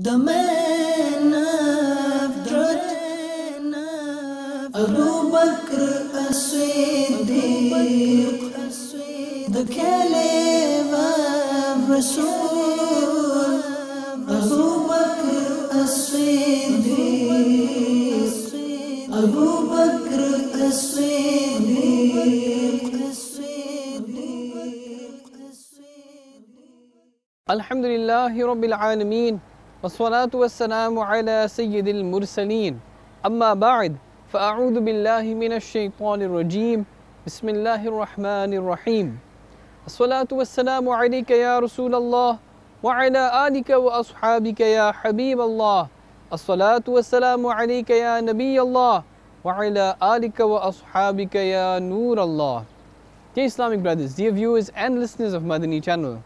The man of truth, Abu Bakr as-Siddiq, the Caliph of Rasul. Abu Bakr as-Siddiq, Abu Bakr as-Siddiq. Alhamdulillahi Rabbil Alameen, wassalatu wassalamu ala Sayyidil Mursaleen. Amma ba'd, fa'a'udhu billahi minash shaitanir rajim. Bismillahir Rahmanir Rahim. Assalatu wassalamu alayka ya Rasulallah, wa ala alika wa ashabika ya Habiballah. Assalatu wassalamu alayka ya Nabiyallah, wa ala alika wa ashabika ya Noorallah. Dear Islamic brothers, dear viewers and listeners of Madani channel,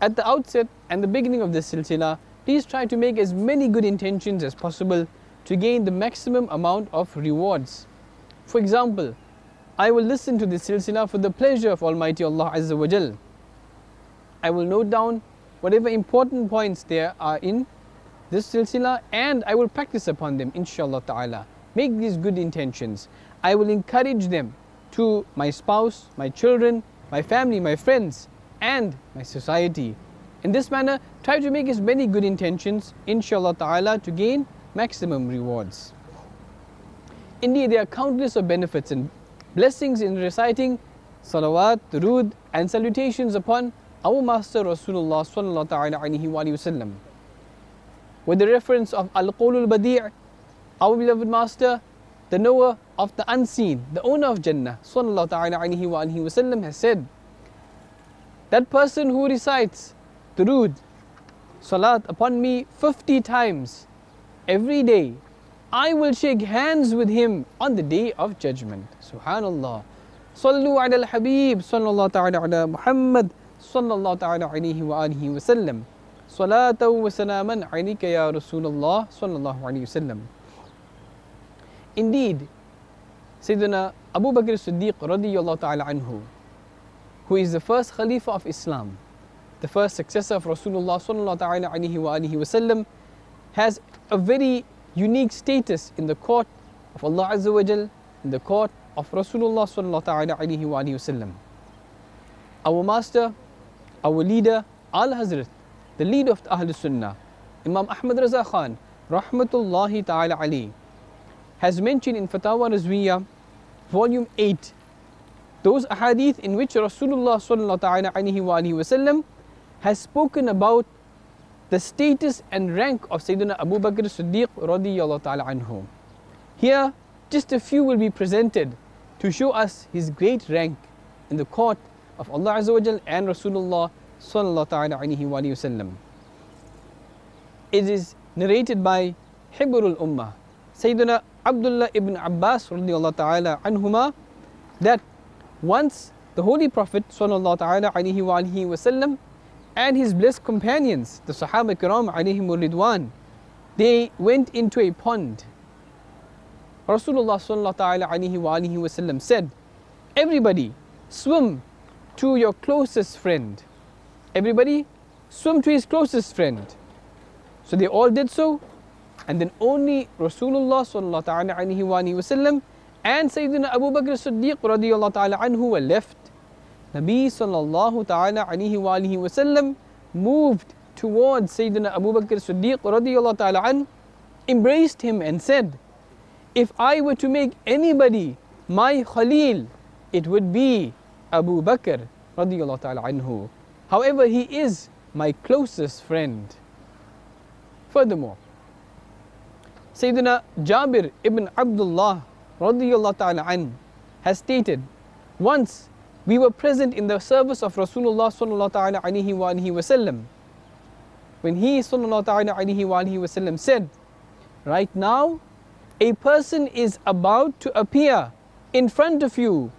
at the outset and the beginning of this silsila, please try to make as many good intentions as possible to gain the maximum amount of rewards. For example, I will listen to this silsila for the pleasure of Almighty Allah Azza wa Jal. I will note down whatever important points there are in this silsila and I will practice upon them, inshallah ta'ala. Make these good intentions. I will encourage them to my spouse, my children, my family, my friends, and my society. In this manner, try to make as many good intentions, inshallah ta'ala, to gain maximum rewards. Indeed, there are countless of benefits and blessings in reciting salawat, durood, and salutations upon our Master Rasulullah sallallahu ta'ala alayhi wa sallam. With the reference of Al-Qawlul Badi', our beloved Master, the knower of the unseen, the owner of Jannah, sallallahu ta'ala alayhi wa sallam, has said, that person who recites durood, salat upon me 50 times every day, I will shake hands with him on the day of judgment. Subhanallah. Sallu ala al-Habib, sallallahu ta'ala ala Muhammad, sallallahu ta'ala alayhi wa alihi wa sallam. Salatan wa salaman alayka ya Rasulullah, sallallahu alayhi wa sallam. Indeed, Sayyidina Abu Bakr as-Siddiq radiyallahu ta'ala anhu, who is the first Khalifa of Islam, the first successor of Rasulullah sallallahu ta'ala alayhi wa alihi wa sallam, has a very unique status in the court of Allah Azza wa Jal, in the court of Rasulullah sallallahu ta'ala alayhi wa alihi wa sallam. Our master, our leader, Al-Hazrat, the leader of the Ahl Sunnah, Imam Ahmad Raza Khan, rahmatullahi ta'ala alayhi, has mentioned in Fatawa Razwiyah, volume 8, those ahadith in which Rasulullah sallallahu ta'ala alayhi wa sallam has spoken about the status and rank of Sayyidina Abu Bakr as-Siddiq radiyallahu ta'ala anhu. Here, just a few will be presented to show us his great rank in the court of Allah Azza wa Jal and Rasulullah sallallahu ta'ala alayhi wa sallam. It is narrated by Hibrul Ummah, Sayyidina Abdullah ibn Abbas radiyallahu ta'ala anhuma, that once the Holy Prophet sallallahu ta'ala alayhi wa sallam and his blessed companions, the Sahaba Kiraam alayhimur ridwan, they went into a pond. Rasulullah sallallahu ta'ala alayhi wa sallam said, everybody swim to your closest friend. Everybody swim to his closest friend. So they all did so, and then only Rasulullah sallallahu ta'ala alayhi wa sallam and Sayyidina Abu Bakr as-Siddiq radiyallahu ta'ala anhu were left. Nabi sallallahu ta'ala alayhi wa sallam moved towards Sayyidina Abu Bakr as-Siddiq radiyallahu ta'ala anhu, embraced him and said, if I were to make anybody my Khalil, it would be Abu Bakr radiyallahu ta'ala anhu. However, he is my closest friend. Furthermore, Sayyidina Jabir ibn Abdullah radiyallahu ta'ala an has stated, once we were present in the service of Rasulullah sallallahu ta'ala alayhi wa sallam, when he sallallahu ta'ala alayhi wa sallam said, right now a person is about to appear in front of you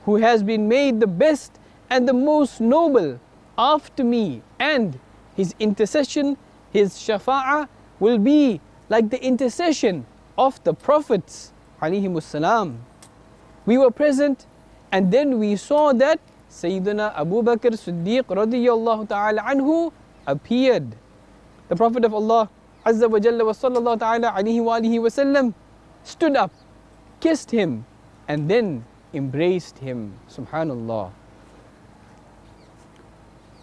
who has been made the best and the most noble after me, and his intercession, his shafa'ah will be like the intercession of the prophets alayhimus salam. We were present, and then we saw that Sayyidina Abu Bakr Siddiq radiyallahu ta'ala anhu appeared. the Prophet of Allah Azza wa Jalla wa sallallahu ta'ala alayhi wa alihi wa sallam stood up, kissed him, and then embraced him. Subhanallah.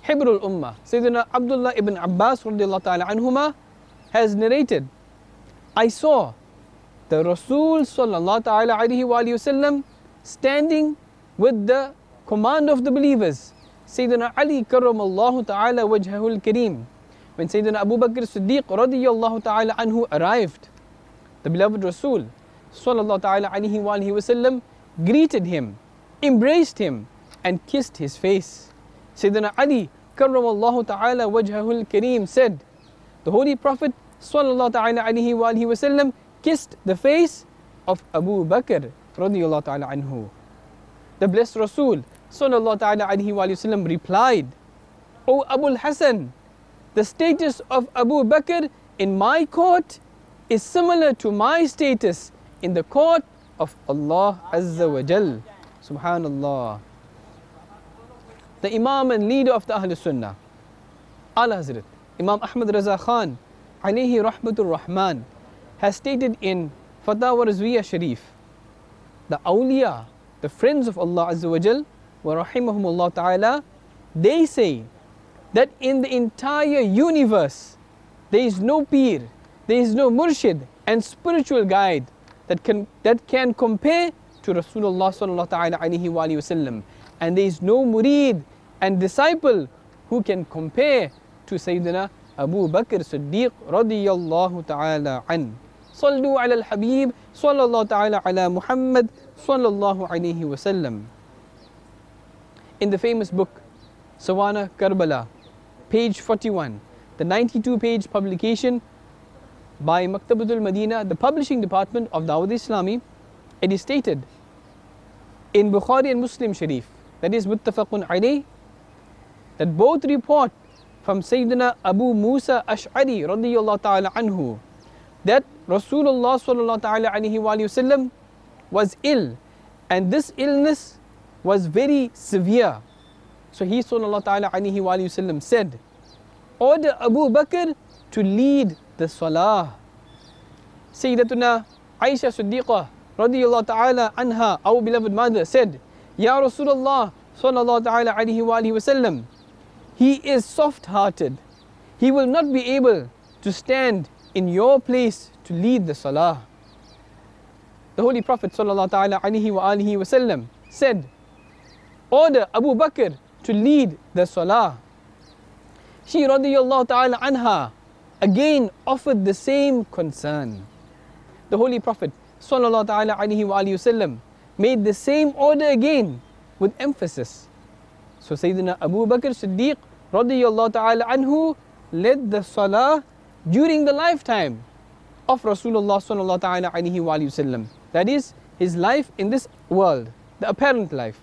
Hibrul Ummah, Sayyidina Abdullah ibn Abbas radiallahu ta'ala anhuma has narrated, I saw the Rasul sallallahu ta'ala alayhi wa alihi wa sallam standing with the command of the believers, Sayyidina Ali karramallahu ta'ala wajhahul kareem. When Sayyidina Abu Bakr Siddiq radiyallahu ta'ala anhu arrived, the beloved Rasul sallallahu ta'ala alayhi wa alihi wa sallam greeted him, embraced him, and kissed his face. Sayyidina Ali karramallahu ta'ala wajhahul kareem said, the Holy Prophet sallallahu ta'ala alayhi wa alihi wa sallam kissed the face of Abu Bakr radiyallahu ta'ala anhu. The blessed Rasul sallallahu ta'ala alayhi wa sallam replied, O Abul Hasan, the status of Abu Bakr in my court is similar to my status in the court of Allah Azza wa Jal. Subhanallah. The Imam and leader of the Ahl Sunnah, Ala Hazrat Imam Ahmad Raza Khan alayhi rahmatur Rahman, has stated in Fatawa Rizwiya Sharif, the awliya, the friends of Allah Azza wa Jal, wa rahimahumullah ta'ala, they say that in the entire universe there is no peer, there is no murshid and spiritual guide that can compare to Rasulullah sallallahu ta'ala alayhi wa sallam, and there is no murid and disciple who can compare to Sayyidina Abu Bakr Siddiq radiyallahu ta'ala an. Sallu ala al-Habib sallallahu ta'ala ala Muhammad sallallahu alayhi wa sallam. In the famous book Sawana Karbala, page 41, the 92-page publication by Maktabatul Madina, the publishing department of Dawud Islami, it is stated in Bukhari and Muslim Sharif, that is muttafaqun alayh, that both report from Sayyidina Abu Musa Ash'ari radiyallahu ta'ala anhu that Rasulullah sallallahu ta'ala alayhi wa sallam was ill, and this illness was very severe. So he sallallahu ta'ala alayhi wa sallam said, order Abu Bakr to lead the salah. Sayyidatuna Aisha Siddiqah radiyallahu ta'ala anha, our beloved mother, said, Ya Rasulullah sallallahu ta'ala alayhi wa sallam, he is soft-hearted. He will not be able to stand in your place to lead the salah. The Holy Prophet sallallahu ta'ala alayhi wa sallam said, order Abu Bakr to lead the salah. She radiyallahu ta'ala anha again offered the same concern. The Holy Prophet sallallahu ta'ala alayhi wa sallam made the same order again with emphasis. So Sayyidina Abu Bakr Siddiq radiyallahu ta'ala anhu led the salah during the lifetime of Rasulullah sallallahu ta'ala alayhi wa sallam. That is his life in this world, the apparent life.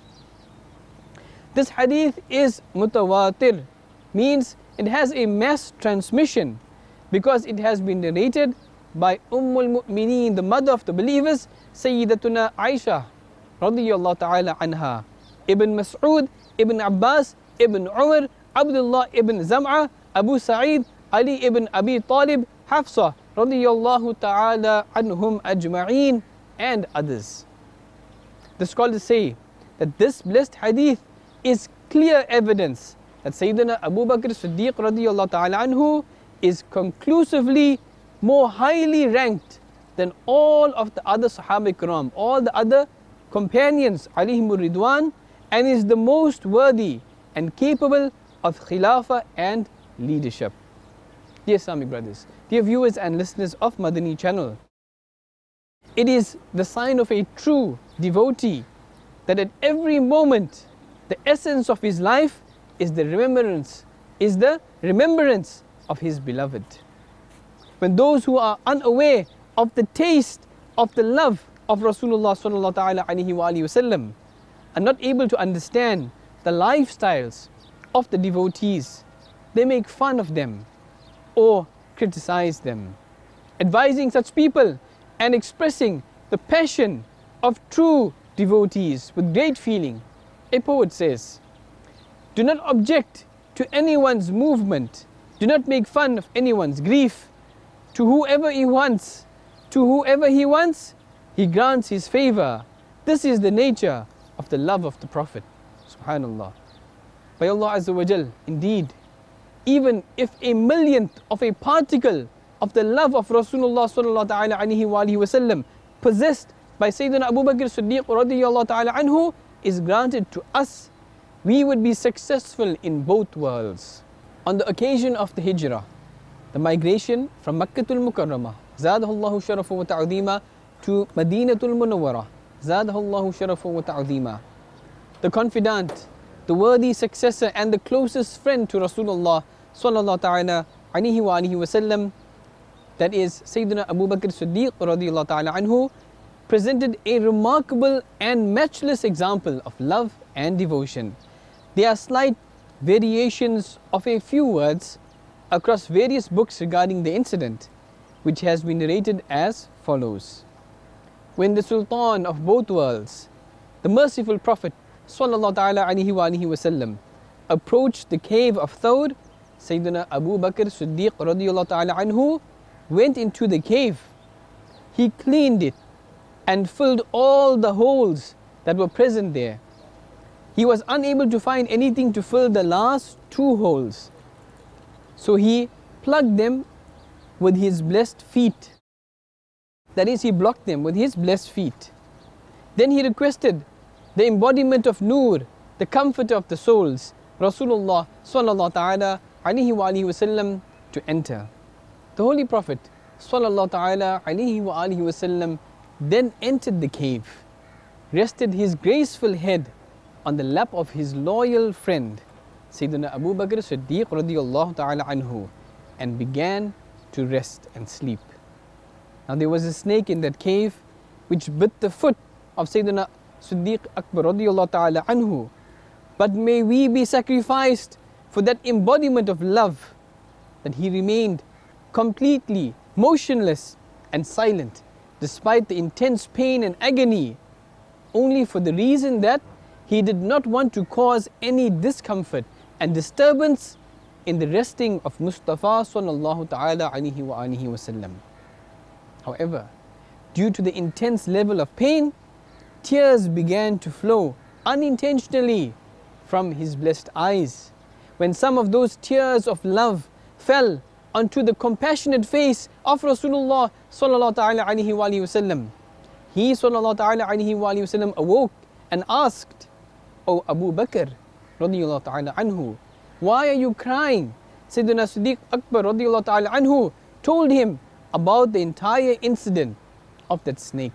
This hadith is mutawatir, means it has a mass transmission because it has been narrated by Ummul Mu'mineen, the mother of the believers, Sayyidatuna Aisha radiyallahu ta'ala anha, Ibn Mas'ud, Ibn Abbas, Ibn Umar, Abdullah ibn Zam'a, Abu Sa'id, Ali ibn Abi Talib, Hafsa radiyallahu ta'ala anhum ajma'een, and others. The scholars say that this blessed hadith is clear evidence that Sayyidina Abu Bakr Siddiq radiyallahu ta'ala anhu is conclusively more highly ranked than all of the other Sahaba Kiraam, all the other companions alayhimur ridwan, and is the most worthy and capable of Khilafah and leadership. Dear Islamic brothers, dear viewers and listeners of Madani channel, it is the sign of a true devotee that at every moment the essence of his life is the remembrance of his beloved. When those who are unaware of the taste of the love of Rasulullah sallallahu ta'ala alayhi wa sallam are not able to understand the lifestyles of the devotees, they make fun of them or criticize them. Advising such people and expressing the passion of true devotees with great feeling, a poet says, do not object to anyone's movement Do not make fun of anyone's grief. To whoever he wants, he grants his favor. This is the nature of the love of the Prophet. Subhanallah. By Allah Azza wa Jal, indeed, even if a millionth of a particle of the love of Rasulullah sallallahu alaihi wasallam possessed by Sayyidina Abu Bakr Siddiq radiyallahu ta'ala anhu is granted to us, we would be successful in both worlds. On the occasion of the Hijrah, the migration from Makkatul Mukarramah, Zadahullahu Sharafa wa Ta'udima, to Madinatul Munawwara, Zadahullahu Sharafa wa Ta'udima, the confidant, the worthy successor and the closest friend to Rasulullah sallallahu ta'ala alaihi wasallam, that is Sayyidina Abu Bakr Siddiq radiyallahu ta'ala anhu, presented a remarkable and matchless example of love and devotion. There are slight variations of a few words across various books regarding the incident, which has been narrated as follows. When the Sultan of both worlds, the merciful Prophet sallallahu ta'ala alaihi wasallam, approached the cave of Thawr, Sayyidina Abu Bakr Siddiq radiyallahu ta'ala anhu went into the cave. He cleaned it and filled all the holes that were present there. He was unable to find anything to fill the last two holes. So he plugged them with his blessed feet. That is, he blocked them with his blessed feet. Then he requested the embodiment of Noor, the comforter of the souls, Rasulullah sallallahu ta'ala alaihi wasallam, to enter. The Holy Prophet sallallahu ta'ala alaihi wasallam then entered the cave, rested his graceful head on the lap of his loyal friend, Sayyidina Abu Bakr Siddiq radiyallahu ta'ala anhu, and began to rest and sleep. Now there was a snake in that cave which bit the foot of Sayyidina Siddiq-e-Akbar radiyallahu ta'ala anhu. But may we be sacrificed for that embodiment of love, that he remained completely motionless and silent despite the intense pain and agony, only for the reason that he did not want to cause any discomfort and disturbance in the resting of Mustafa sallallahu ta'ala alaihi wasallam. However, due to the intense level of pain, tears began to flow unintentionally from his blessed eyes. When some of those tears of love fell onto the compassionate face of Rasulullah sallallahu ta'ala alaihi wasallam, he sallallahu ta'ala alaihi wasallam awoke and asked, "O Abu Bakr radiyallahu ta'ala anhu, why are you crying?" Sayyidina Siddiq-e-Akbar radiyallahu ta'ala anhu told him about the entire incident of that snake.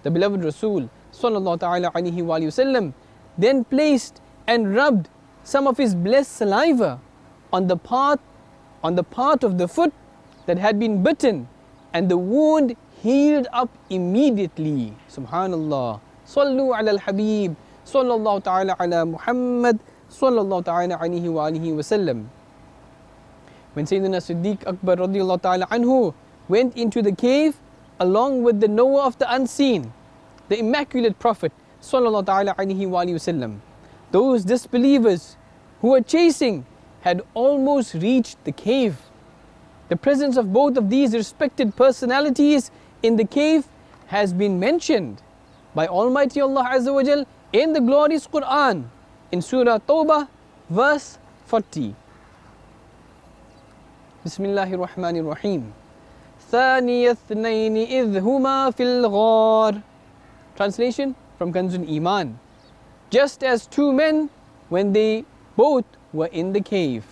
The beloved Rasul sallallahu ta'ala alaihi wasallam then placed and rubbed some of his blessed saliva on the part of the foot that had been bitten, and the wound healed up immediately. Subhanallah. Sallu ala al-Habib sallallahu ta'ala ala Muhammad sallallahu ta'ala alaihi wa alihi wasallam. When Sayyidina Siddiq-e-Akbar radiyallahu ta'ala anhu went into the cave along with the knower of the unseen, the immaculate Prophet sallallahu ta'ala alaihi wa alihi wasallam, those disbelievers who were chasing had almost reached the cave. The presence of both of these respected personalities in the cave has been mentioned by Almighty Allah Azza wa Jal in the glorious Quran in Surah Tawbah verse 40. Bismillahir Rahmanir Rahim. ثاني اثنين إذ هما في الغار. Translation from Kanzul Iman. Just as two men when they both were in the cave.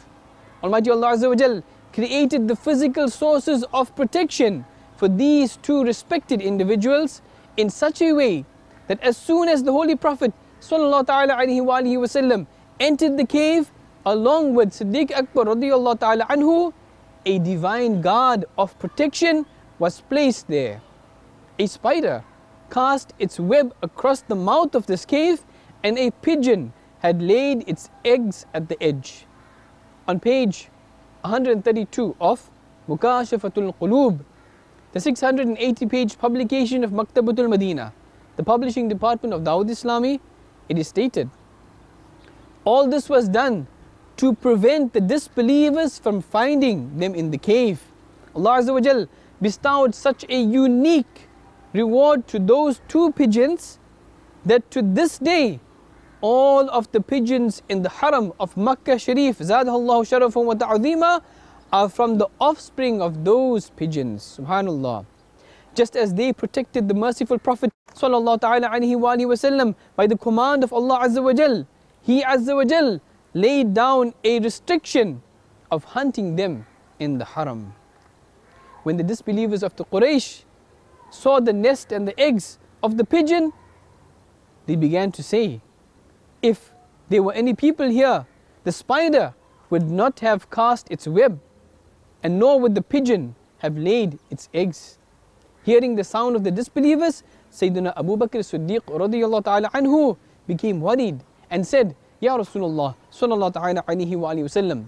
Almighty Allah Azza wa Jal created the physical sources of protection for these two respected individuals in such a way that as soon as the Holy Prophet sallallahu ta'ala alaihi wasallam entered the cave along with Siddiq-e-Akbar radiyallahu ta'ala anhu, a divine guard of protection was placed there. A spider cast its web across the mouth of this cave, and a pigeon had laid its eggs at the edge. On page 132 of Mukashafatul Qulub, the 680-page publication of Maktabatul Madinah, the publishing department of Dawud Islami, it is stated, all this was done to prevent the disbelievers from finding them in the cave. Allah Azza wa Jal bestowed such a unique reward to those two pigeons that to this day all of the pigeons in the haram of Makkah Sharif, Zadahullahu Sharafun wa Ta'zima, are from the offspring of those pigeons. Subhanallah. Just as they protected the merciful Prophet Sallallahu Ta'ala Alaihi Wasallam by the command of Allah Azza wa Jal, He Azza wa Jal laid down a restriction of hunting them in the haram. When the disbelievers of the Quraysh saw the nest and the eggs of the pigeon, they began to say, if there were any people here, the spider would not have cast its web, and nor would the pigeon have laid its eggs. Hearing the sound of the disbelievers, Sayyidina Abu Bakr Siddiq radiyallahu ta'ala anhu became worried and said, Ya Rasulullah sallallahu ta'ala alayhi wa sallam,